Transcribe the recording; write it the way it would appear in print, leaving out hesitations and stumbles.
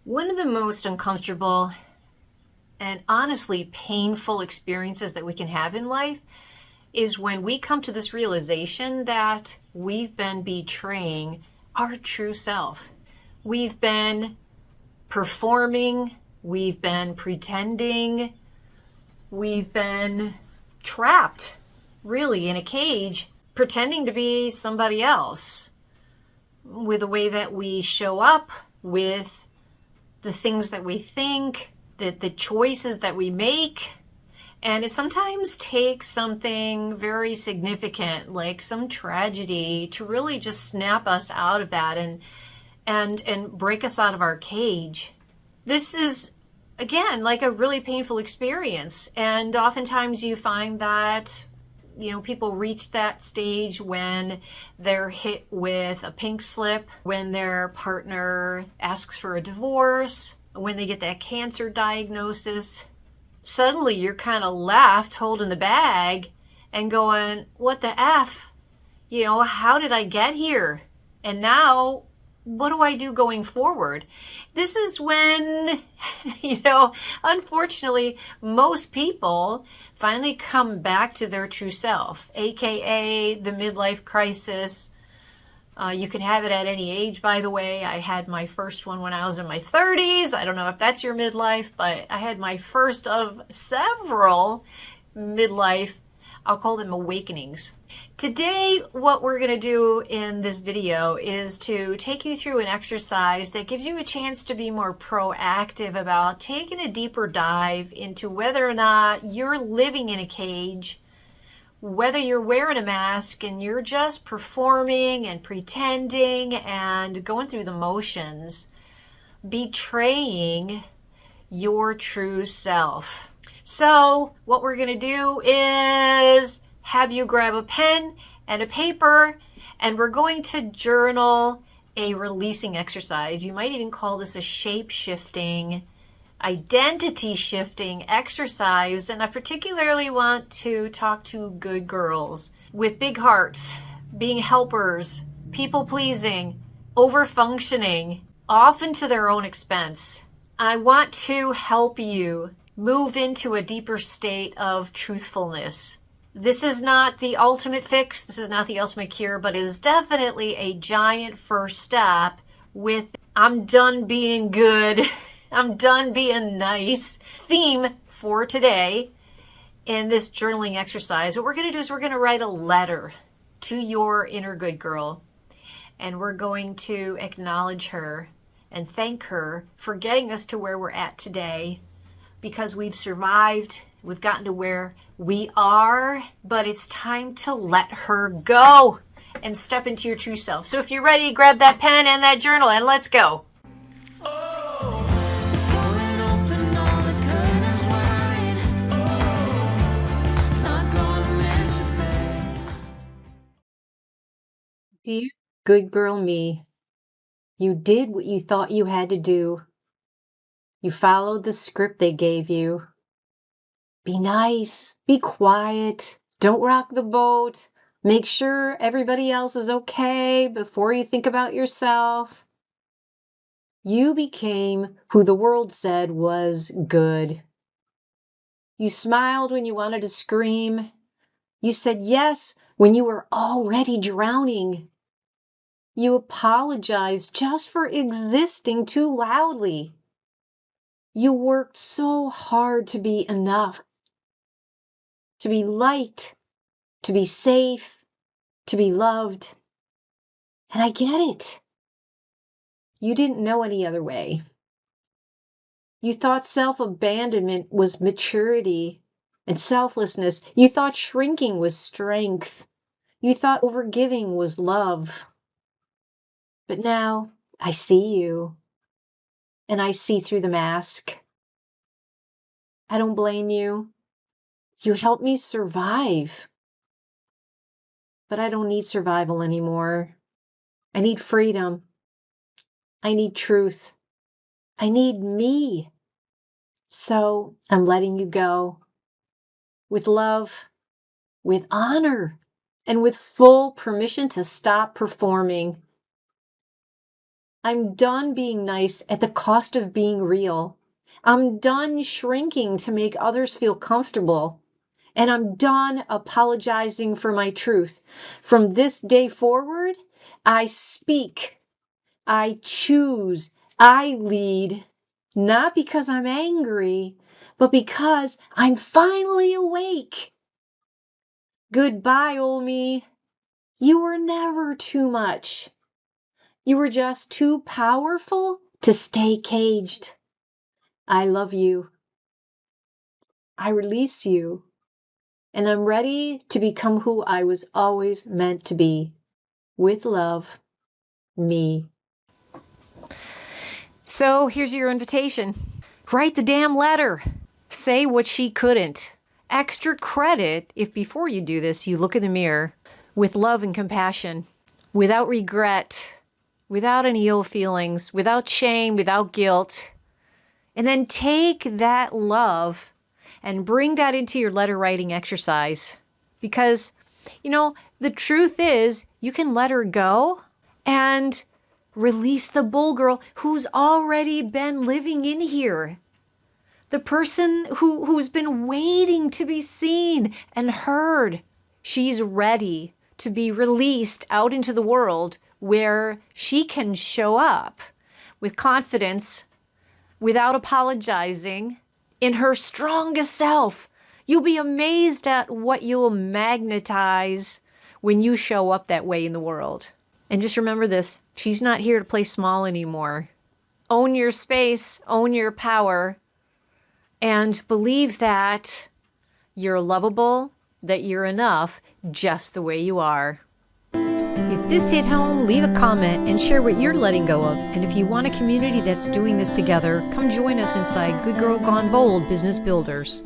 One of the most uncomfortable and honestly painful experiences that we can have in life is when we come to this realization that we've been betraying our true self. We've been performing, we've been pretending, we've been trapped really in a cage pretending to be somebody else with the way that we show up, with the things that we think, the choices that we make. And it sometimes takes something very significant, like some tragedy, to really just snap us out of that and break us out of our cage. This is, again, like a really painful experience. And oftentimes you find that people reach that stage when they're hit with a pink slip, when their partner asks for a divorce, when they get that cancer diagnosis. Suddenly you're kind of left holding the bag and going, what the F? How did I get here? And now, what do I do going forward? This is when, unfortunately, most people finally come back to their true self, aka the midlife crisis. You can have it at any age, by the way. I had my first one when I was in my 30s. I don't know if that's your midlife, but I had my first of several midlife, I'll call them awakenings. Today, what we're going to do in this video is to take you through an exercise that gives you a chance to be more proactive about taking a deeper dive into whether or not you're living in a cage, whether you're wearing a mask and you're just performing and pretending and going through the motions, betraying your true self. So what we're going to do is have you grab a pen and a paper, and we're going to journal a releasing exercise. You might even call this a shape-shifting, identity-shifting exercise. And I particularly want to talk to good girls with big hearts, being helpers, people-pleasing, over-functioning, often to their own expense. I want to help you move into a deeper state of truthfulness. This is not the ultimate fix. This is not the ultimate cure, but it is definitely a giant first step with I'm done being good. I'm done being nice theme for today in this journaling exercise. What we're going to do is we're going to write a letter to your inner good girl, and we're going to acknowledge her and thank her for getting us to where we're at today, because we've survived. We've gotten to where we are, but it's time to let her go and step into your true self. So if you're ready, grab that pen and that journal and let's go. Dear good girl me, you did what you thought you had to do. You followed the script they gave you. Be nice, be quiet, don't rock the boat, make sure everybody else is okay before you think about yourself. You became who the world said was good. You smiled when you wanted to scream. You said yes when you were already drowning. You apologized just for existing too loudly. You worked so hard to be enough, to be liked, to be safe, to be loved. And I get it. You didn't know any other way. You thought self-abandonment was maturity and selflessness. You thought shrinking was strength. You thought overgiving was love. But now I see you, and I see through the mask. I don't blame you. You helped me survive. But I don't need survival anymore. I need freedom. I need truth. I need me. So I'm letting you go with love, with honor, and with full permission to stop performing. I'm done being nice at the cost of being real. I'm done shrinking to make others feel comfortable. And I'm done apologizing for my truth. From this day forward, I speak, I choose, I lead, not because I'm angry, but because I'm finally awake. Goodbye, old me. You were never too much. You were just too powerful to stay caged. I love you. I release you. And I'm ready to become who I was always meant to be. With love, me. So here's your invitation. Write the damn letter. Say what she couldn't. Extra credit if before you do this, you look in the mirror with love and compassion, without regret, without any ill feelings, without shame, without guilt. And then take that love and bring that into your letter writing exercise. Because, the truth is, you can let her go and release the bull girl who's already been living in here. The person who's been waiting to be seen and heard. She's ready to be released out into the world where she can show up with confidence, without apologizing, in her strongest self. You'll be amazed at what you'll magnetize when you show up that way in the world. And just remember this, she's not here to play small anymore. Own your space, own your power, and believe that you're lovable, that you're enough just the way you are. If this hit home, leave a comment and share what you're letting go of. And if you want a community that's doing this together, come join us inside Good Girl Gone Bold Business Builders.